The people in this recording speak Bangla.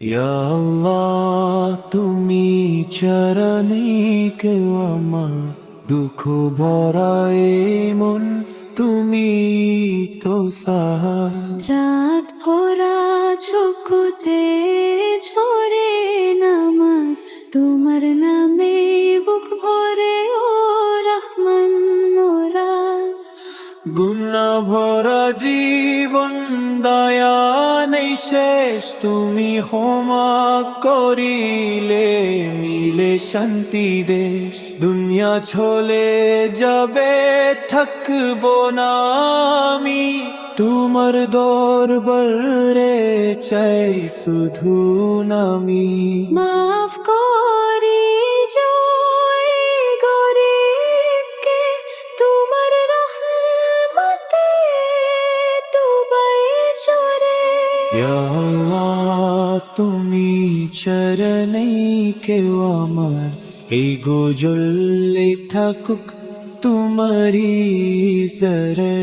ইয়া আল্লাহ তুমি চরণে কেউ আমার দুঃখ ভরা এই মন তুমি তো সাহারা। রাত ভরা চোখতে ঝরে নামাজ তোমার নামে বুক ভরে ও রহমান ও রাজ। গুনাহ ভরা জীবন দয়া নেই শেষ তুমি ক্ষমা করিলে মিলে শান্তি দেশ। দুনিয়া চলে যাবে থাকবো না আমি তোমার দরবারে চাই শুধু নামি। মাফ করি জয় গরিবকে তোমার রহমতে তুবাই ঝরে। ইয়া আল্লাহ তুমি চরণে কেউ আমার এই গোজলে থাকুক তোমারি জরে।